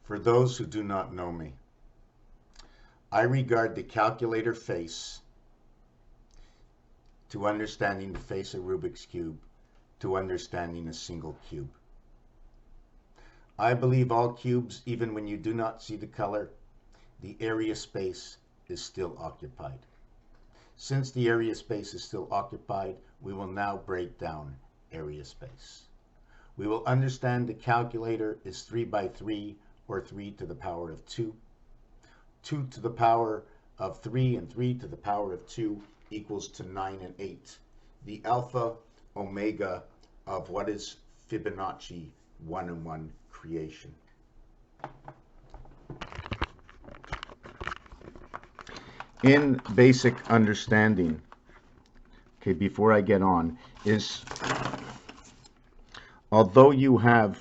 For those who do not know me, I regard the calculator face to understanding the face of Rubik's Cube to understanding a single cube. I believe all cubes, even when you do not see the color, the area space is still occupied. Since the area space is still occupied, we will now break down area space. We will understand the calculator is 3 by 3 or 3 to the power of 2. 2 to the power of 3 and 3 to the power of 2 equals to 9 and 8. The alpha omega of what is Fibonacci 1 and 1 creation. In basic understanding, okay, before I get on, is although you have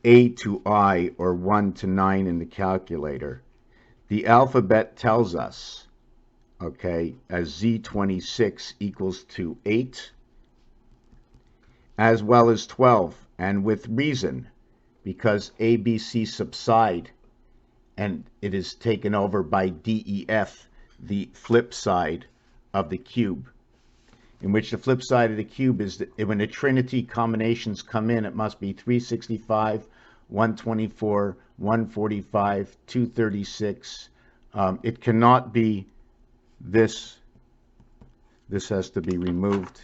A to I or 1 to 9 in the calculator, the alphabet tells us, okay, as Z26 equals to 8, as well as 12, and with reason, because ABC subside and it is taken over by DEF, the flip side of the cube, in which the flip side of the cube is that when the trinity combinations come in, it must be 365, 124, 145, 236. It cannot be this. This has to be removed.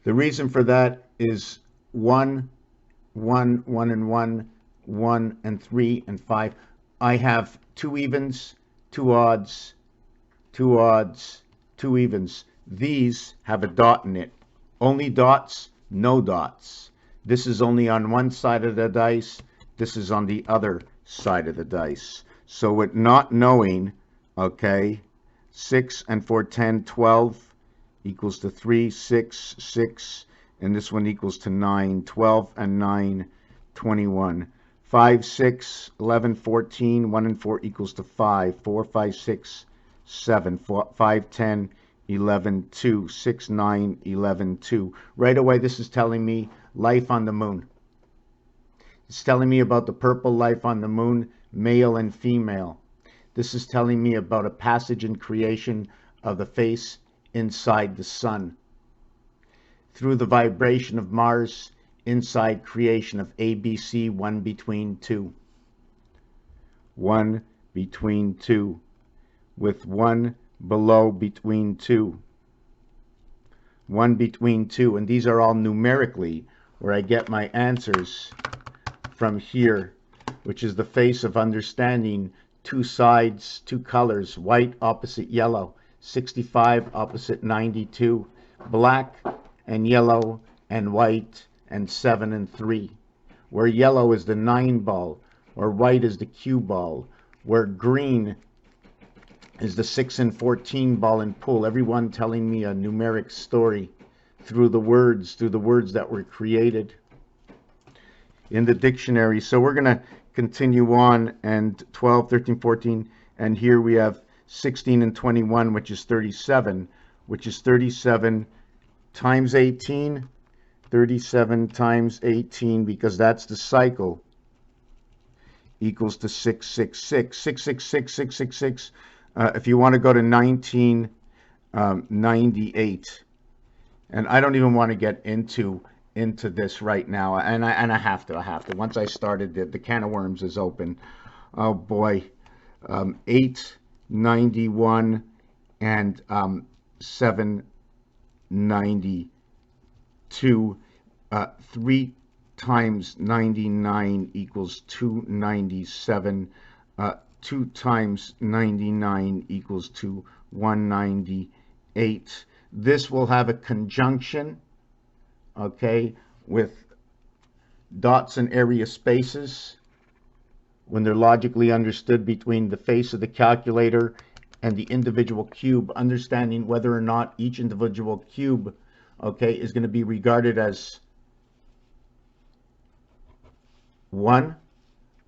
The reason for that is 1, 1, 1 and 1, 1 and 3 and 5. I have 2 evens, 2 odds, 2 odds, 2 evens. These have a dot in it. Only dots, no dots. This is only on one side of the dice. This is on the other side of the dice. So with not knowing, okay, 6 and 4, 10, 12 equals to 3, 6, 6, and this one equals to 9, 12 and 9, 21. 5, 6, 11, 14, 1 and 4 equals to 5, 4, 5, 6, 7, 5, 10, 11, 2, 6, 9, 11, 2. Right away, this is telling me life on the moon. It's telling me about the purple life on the moon, male and female. This is telling me about a passage in creation of the face inside the sun. Through the vibration of Mars, inside creation of ABC, 1 between 2. 1 between 2. With 1 below between 2. 1 between 2. And these are all numerically where I get my answers from here, which is the face of understanding. 2 sides, 2 colors, white opposite yellow, 65 opposite 92, black and yellow and white, and 7 and 3, where yellow is the 9 ball, or white is the cue ball, where green is the 6 and 14 ball and pull. Everyone telling me a numeric story through the words that were created in the dictionary. So we're going to continue on, and 12, 13, 14, and here we have 16 and 21, which is 37, which is 37 times 18, 37 times 18, because that's the cycle, equals to 666. 666, 666. If you want to go to 1998, and I don't even want to get into this right now, and I have to. Once I started, the can of worms is open. Oh boy, 891 and 792. 3 times 99 equals 297. 2 times 99 equals to 198. This will have a conjunction, okay, with dots and area spaces when they're logically understood between the face of the calculator and the individual cube, understanding whether or not each individual cube, okay, is going to be regarded as 1,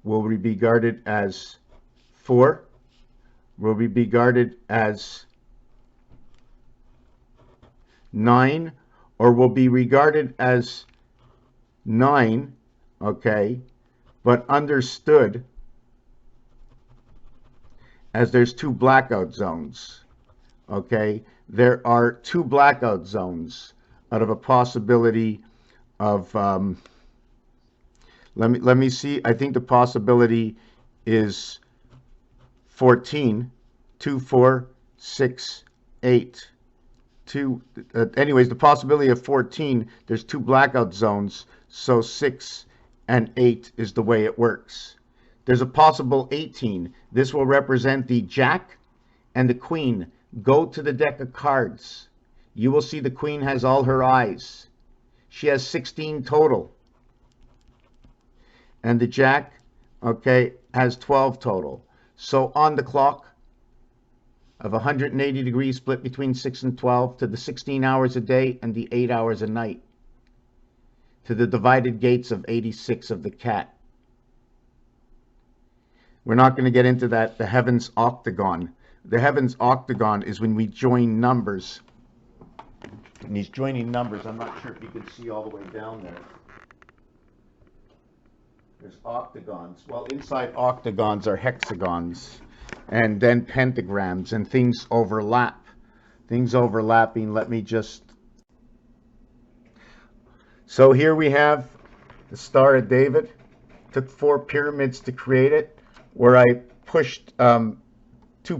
will be regarded as 4, will be regarded as 9, or will be regarded as 9, okay, but understood as there's 2 blackout zones, okay? There are 2 blackout zones out of a possibility of, let me see, I think the possibility is 14, 2, 4, 6, 8. Anyways, the possibility of 14, there's 2 blackout zones, so 6 and 8 is the way it works. There's a possible 18. This will represent the Jack and the Queen. Go to the deck of cards. You will see the Queen has all her eyes. She has 16 total. And the Jack, okay, has 12 total. So on the clock of 180 degrees split between 6 and 12, to the 16 hours a day and the 8 hours a night, to the divided gates of 86 of the cat. We're not going to get into that. The heavens octagon. The heavens octagon is when we join numbers. And he's joining numbers. I'm not sure if you can see all the way down there. There's octagons. Well, inside octagons are hexagons, and then pentagrams, and things overlap. Things overlapping. Let me just... So here we have the Star of David. Took 4 pyramids to create it, where I pushed 2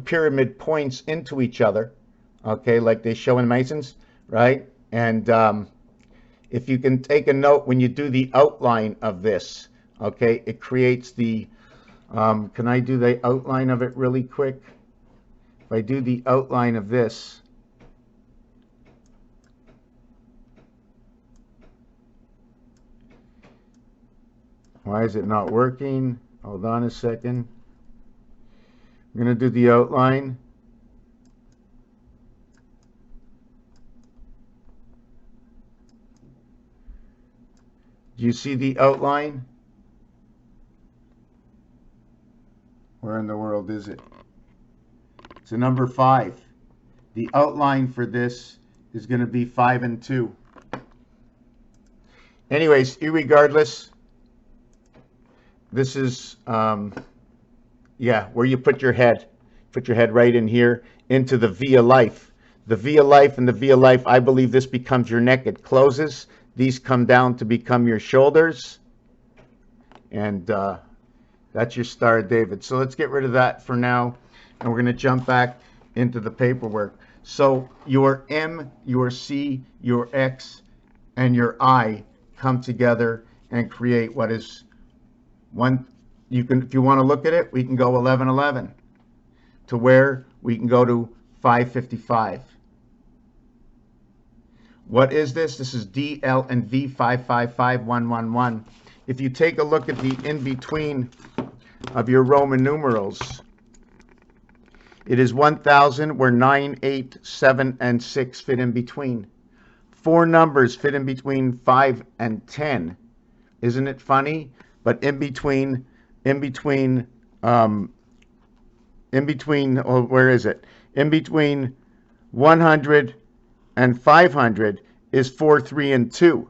pyramid points into each other, okay, like they show in Masons, right? And if you can take a note when you do the outline of this, okay, it creates the, can I do the outline of it really quick? If I do the outline of this, why is it not working? Hold on a second. I'm going to do the outline. Do you see the outline? Where in the world is it? It's a number 5. The outline for this is going to be 5 and 2. Anyways, irregardless, this is, yeah, where you put your head. Put your head right in here into the via life. The via life and the via life, I believe this becomes your neck. It closes. These come down to become your shoulders. And that's your Star of David. So let's get rid of that for now. And we're going to jump back into the paperwork. So your M, your C, your X, and your I come together and create what is one. You can, if you want to look at it, we can go 1111 to where we can go to 555. What is this? This is D, L, and V 555111. If you take a look at the in-between of your Roman numerals, it is 1000 where 9, 8, 7, and 6 fit in between. 4 numbers fit in between 5 and 10. Isn't it funny? But in between, oh, where is it? In between 100 and 500 is 4, 3, and 2.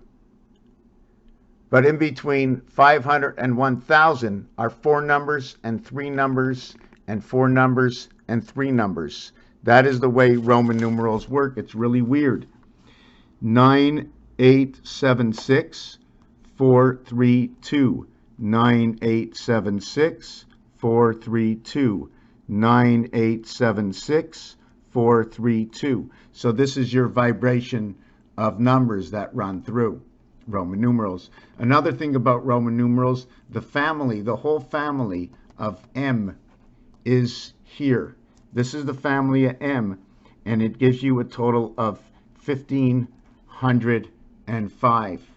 But in between 500 and 1000 are 4 numbers and 3 numbers and 4 numbers and 3 numbers. That is the way Roman numerals work. It's really weird. 9876 432. 9876 432. 9876 432. So this is your vibration of numbers that run through Roman numerals. Another thing about Roman numerals, the family, the whole family of M is here. This is the family of M, and it gives you a total of 1505.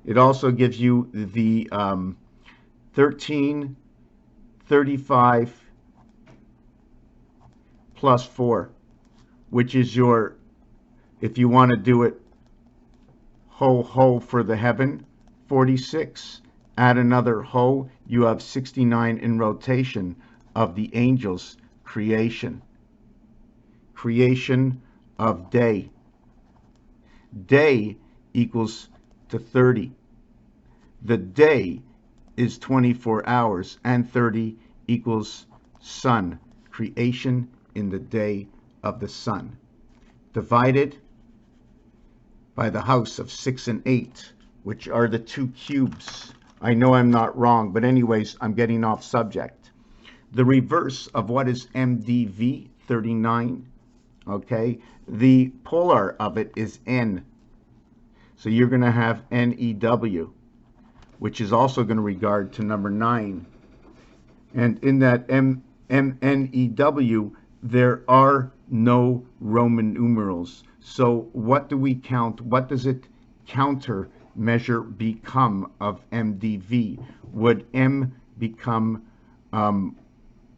It also gives you the 1335 plus 4, which is your, if you want to do it ho ho for the heaven, 46. Add another ho, you have 69 in rotation of the angels creation. Creation of day. Day equals to 30. The day is 24 hours, and 30 equals sun. Creation in the day of the sun. Divided by the house of 6 and 8, which are the two cubes. I know I'm not wrong, but anyways, I'm getting off subject. The reverse of what is MDV, 39, okay? The polar of it is N. So you're going to have NEW, which is also going to regard to number 9. And in that NEW, there are no Roman numerals. So what do we count? What does it counter measure become of MDV? Would M become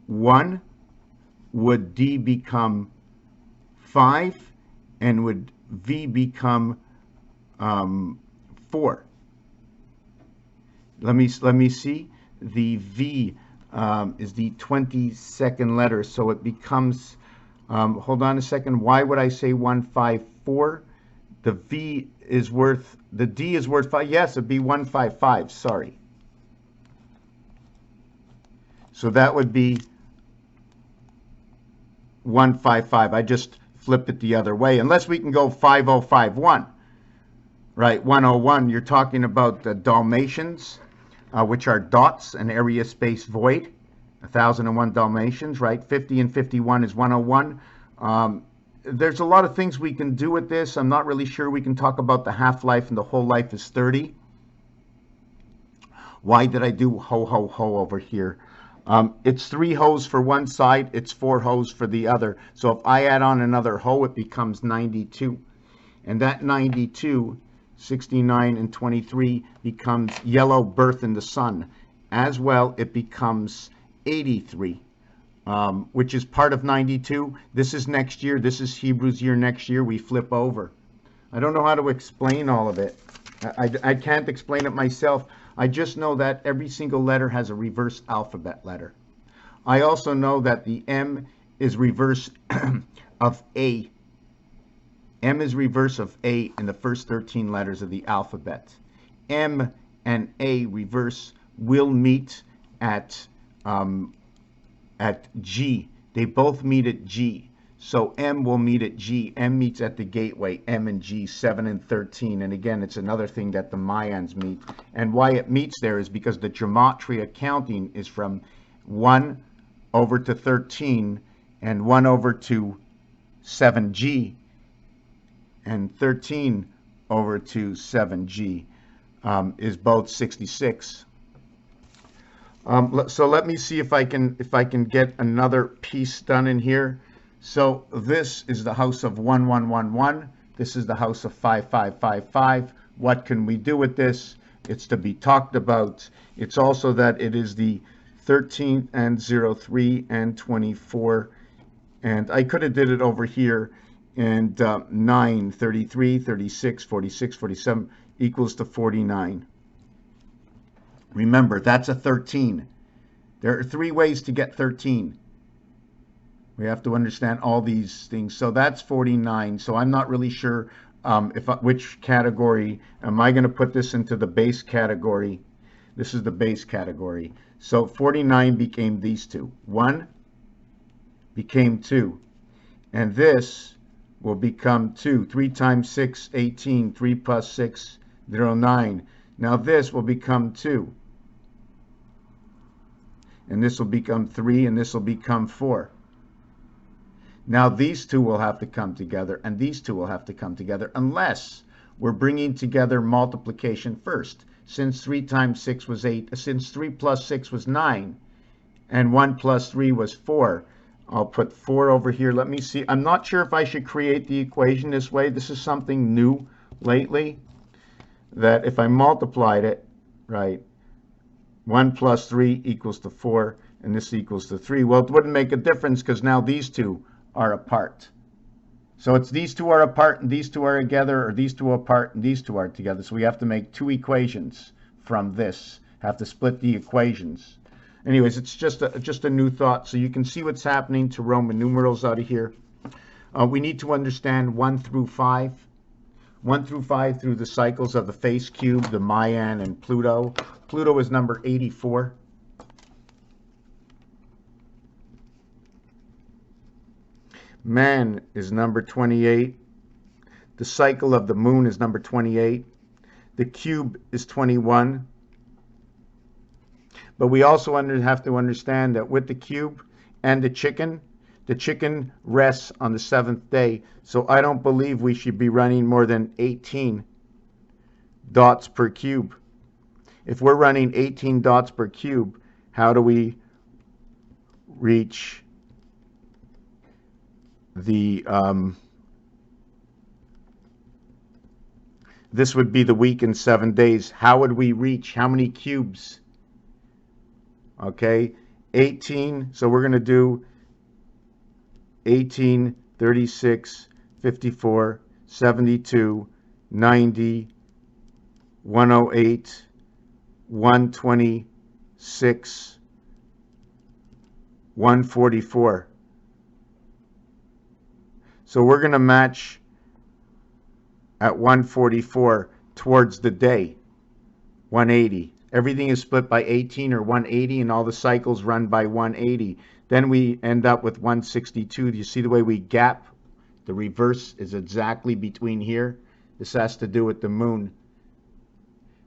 1? Would D become 5? And would V become 4? Let me see. The V is the 22nd letter, so it becomes, hold on a second, why would I say 154? The V is worth, the D is worth 5, yes, it'd be 155, sorry. So that would be 155. I just flipped it the other way, unless we can go 5051. Right, 101, you're talking about the Dalmatians, which are dots, an area space void, 1001 Dalmatians, right? 50 and 51 is 101. There's a lot of things we can do with this. I'm not really sure we can talk about the half-life, and the whole life is 30. Why did I do ho, ho, ho over here? It's 3 hoes for one side, it's 4 hoes for the other. So if I add on another ho, it becomes 92. And that 92, 69 and 23 becomes yellow birth in the sun. As well, it becomes 83, which is part of 92. This is next year. This is Hebrews year next year. We flip over. I don't know how to explain all of it. I can't explain it myself. I just know that every single letter has a reverse alphabet letter. I also know that the M is reverse of A. M is reverse of A in the first 13 letters of the alphabet. M and A reverse will meet at G. They both meet at G. So M will meet at G. M meets at the gateway, M and G, 7 and 13. And again, it's another thing that the Mayans meet. And why it meets there is because the gematria accounting is from 1 over to 13 and 1 over to 7G and 13 over to 7G is both 66. So let me see if I can get another piece done in here. So this is the house of 1111. This is the house of 5555. What can we do with this? It's to be talked about. It's also that it is the 13 and 03 and 24. And I could have did it over here. And 9, 33, 36, 46, 47 equals to 49. Remember, that's a 13. There are 3 ways to get 13. We have to understand all these things. So that's 49. So I'm not really sure which category. Am I going to put this into the base category? This is the base category. So 49 became these two. 1 became 2. And this will become 2. 3 times 6, 18. 3 plus 6, 09. Now this will become 2. And this will become 3, and this will become 4. Now these two will have to come together, and these two will have to come together, unless we're bringing together multiplication first. Since 3 times 6 was 8, since 3 plus 6 was 9, and 1 plus 3 was 4, I'll put 4 over here. Let me see. I'm not sure if I should create the equation this way. This is something new lately, that if I multiplied it, right, 1 plus 3 equals to 4, and this equals to 3. Well, it wouldn't make a difference because now these two are apart. So it's these two are apart and these two are together, or these two are apart and these two are together. So we have to make 2 equations from this. Have to split the equations. Anyways, it's just a new thought, so you can see what's happening to Roman numerals out of here. We need to understand 1 through 5. 1 through 5 through the cycles of the face cube, the Mayan, and Pluto. Pluto is number 84. Man is number 28. The cycle of the moon is number 28. The cube is 21. But we also have to understand that with the cube and the chicken rests on the 7th day. So I don't believe we should be running more than 18 dots per cube. If we're running 18 dots per cube, how do we reach the this would be the week in 7 days. How would we reach how many cubes? Okay, 18. So we're going to do 18, 36, 54, 72, 90, 108, 126, 144. So we're going to match at 144 towards the day, 180. Everything is split by 18 or 180, and all the cycles run by 180. Then we end up with 162. Do you see the way we gap? The reverse is exactly between here. This has to do with the moon.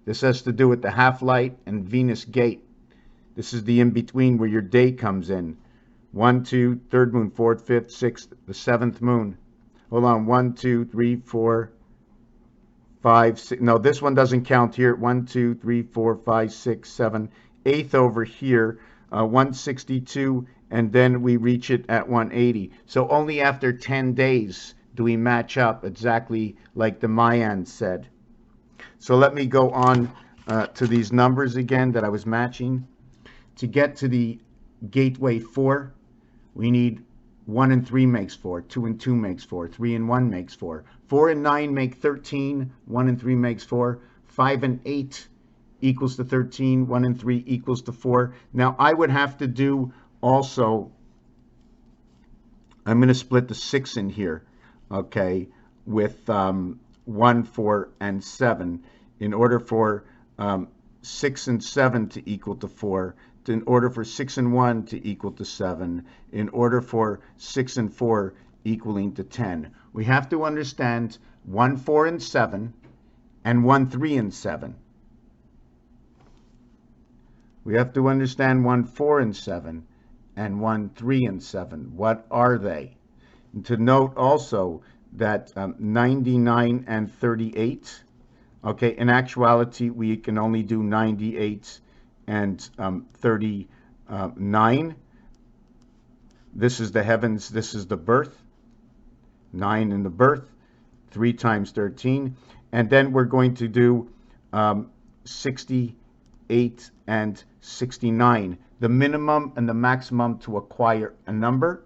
This has to do with the half-light and Venus gate. This is the in-between where your day comes in. 1, 2, third moon, fourth, fifth, sixth, the 7th moon. Hold on, 1, 2, 3, 4, 5, 6. No, this one doesn't count here. 1, 2, 3, 4, 5, 6, 7. 8th over here, 162, and then we reach it at 180. So only after 10 days do we match up exactly like the Mayans said. So let me go on to these numbers again that I was matching. To get to the gateway 4, we need 1 and 3 makes 4, 2 and 2 makes 4, 3 and 1 makes 4, 4 and 9 make 13, 1 and 3 makes 4, 5 and 8 equals to 13, 1 and 3 equals to 4. Now I would have to do also, I'm going to split the 6 in here, okay, with 1, 4, and 7 in order for 6 and 7 to equal to 4, in order for 6 and 1 to equal to 7, in order for 6 and 4 equaling to 10. We have to understand 1, 4, and 7 and 1, 3, and 7. We have to understand 1, 4, and 7 and 1, 3, and 7. What are they? And to note also that 99 and 38, okay, in actuality we can only do 98 and 39. This is the heavens, this is the birth. 9 in the birth, 3 times 13. And then we're going to do 68 and 69, the minimum and the maximum to acquire a number.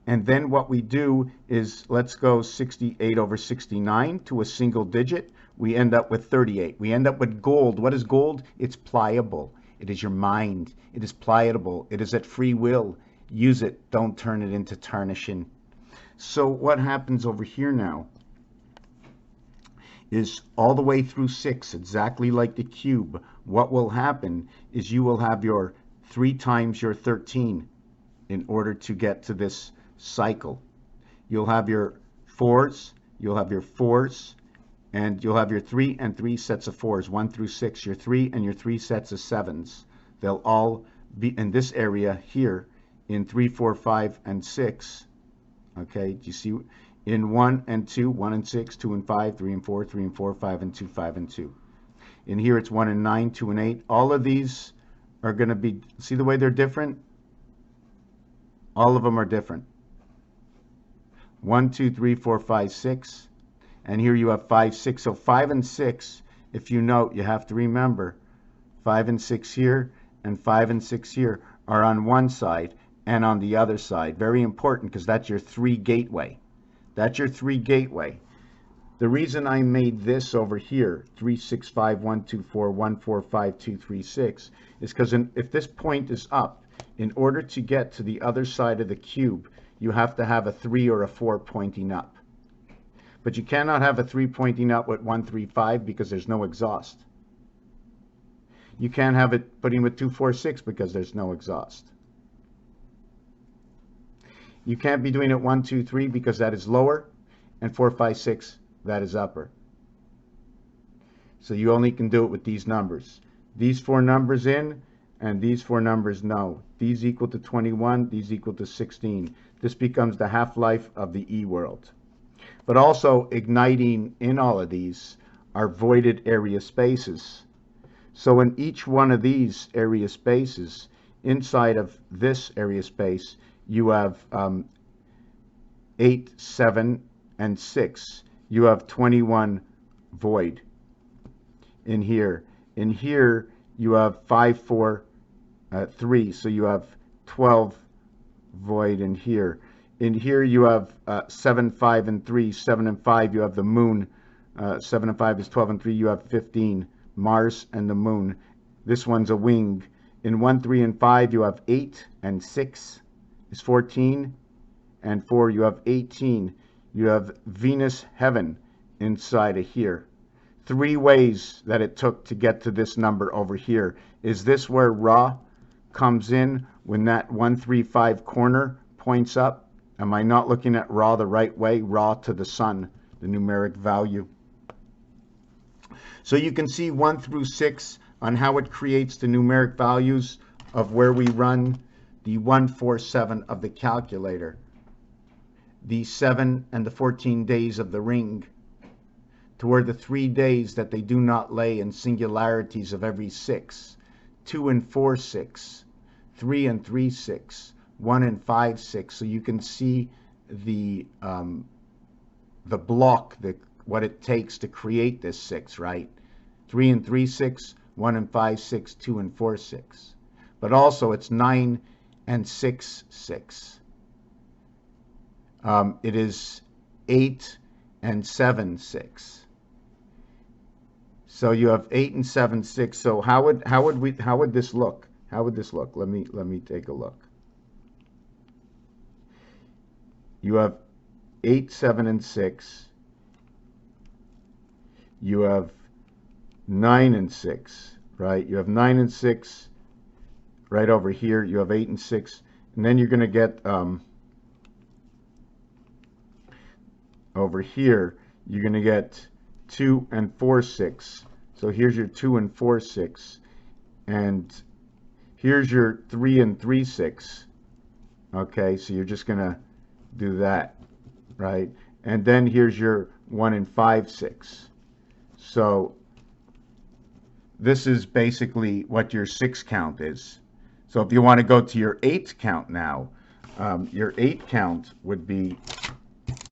And then what we do is, let's go 68 over 69 to a single digit. We end up with 38. We end up with gold. What is gold? It's pliable. It is your mind. It is pliable. It is at free will. Use it. Don't turn it into tarnishing. So what happens over here now is all the way through 6, exactly like the cube. What will happen is you will have your 3 times your 13 in order to get to this cycle. You'll have your 4s, you'll have your 4s, and you'll have your 3 and 3 sets of 4s, 1 through 6, your 3 and your 3 sets of 7s. They'll all be in this area here in 3, 4, 5, and 6. Okay, do you see? In 1 and 2, 1 and 6, 2 and 5, 3 and 4, 3 and 4, 5 and 2, 5 and 2. In here it's 1 and 9, 2 and 8. All of these are going to be, see the way they're different? All of them are different. 1, 2, 3, 4, 5, 6. And here you have 5, 6. So 5 and 6, if you note, you have to remember 5 and 6 here and 5 and 6 here are on one side and on the other side. Very important, because that's your 3 gateway. That's your 3 gateway. The reason I made this over here, 3, 6, 5, 1, 2, 4, 1, 4, 5, 2, 3, 6, is because if this point is up, in order to get to the other side of the cube, you have to have a 3 or a 4 pointing up. But you cannot have a 3 pointing up with 1, 3, 5 because there's no exhaust. You can't have it putting with 2, 4, 6 because there's no exhaust. You can't be doing it 1, 2, 3 because that is lower, and 4, 5, 6, that is upper. So you only can do it with these numbers. These 4 numbers in, and these 4 numbers no. These equal to 21, these equal to 16. This becomes the half-life of the E world. But also igniting in all of these are voided area spaces. So in each one of these area spaces, inside of this area space, you have 8, 7, and 6. You have 21 void in here. In here, you have 5, 4, 3. So you have 12 void in here. In here, you have 7, 5, and 3. 7 and 5, you have the moon. 7 and 5 is 12, and 3, you have 15. Mars and the moon. This one's a wing. In 1, 3, and 5, you have 8, and 6 is 14. And 4, you have 18. You have Venus heaven inside of here. 3 ways that it took to get to this number over here. Is this where Ra comes in when that 1, 3, 5 corner points up? Am I not looking at Ra the right way? Ra to the sun, the numeric value. So you can see 1 through 6 on how it creates the numeric values of where we run the 147 of the calculator. The 7 and the 14 days of the ring, toward the 3 days that they do not lay in singularities of every 6, 2 and 4, 6, 3 and 3, 6, 1 and 5, 6. So you can see the block, what it takes to create this 6, right? 3 and 3, 6, 1 and 5, 6, 2 and 4, 6. But also it's 9 and 6, 6. It is 8 and 7, 6. So you have 8 and 7, 6. So how would this look? How would this look? Let me take a look. You have 8, 7, and 6. You have 9 and 6, right? You have 9 and 6 right over here. You have 8 and 6. And then you're going to get over here, you're going to get 2 and 4, 6. So here's your 2 and 4, 6. And here's your 3 and 3, 6. Okay, so you're just going to do that, right? And then here's your 1 and 5, 6. So this is basically what your 6 count is. So if you want to go to your 8 count now, your 8 count would be